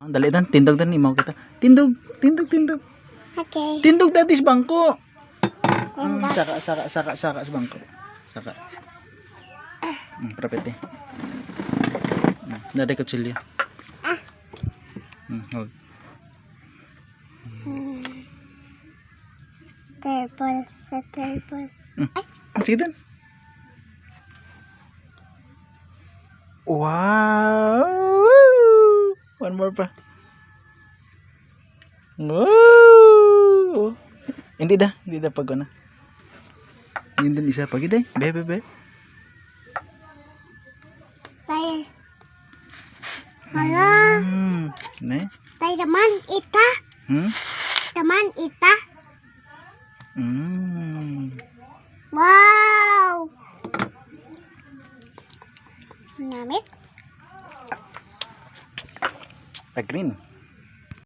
Dali dan, tindog dan imaw kita. Tindog, tindog, tindog. Okay. Tindog dati sa bangko. Tindog. Saka sa bangko. Saka. Prapete. Nada kutsilyo. Ah. Hold. Table. Sa table. Sige dan. Wow! One more pa. Wow! Hindi dah pag na. Hindi din isa pagi day. Be. Tay. Hala. Ne? Tay teman ita. Teman ita. Wow. Namit. Green.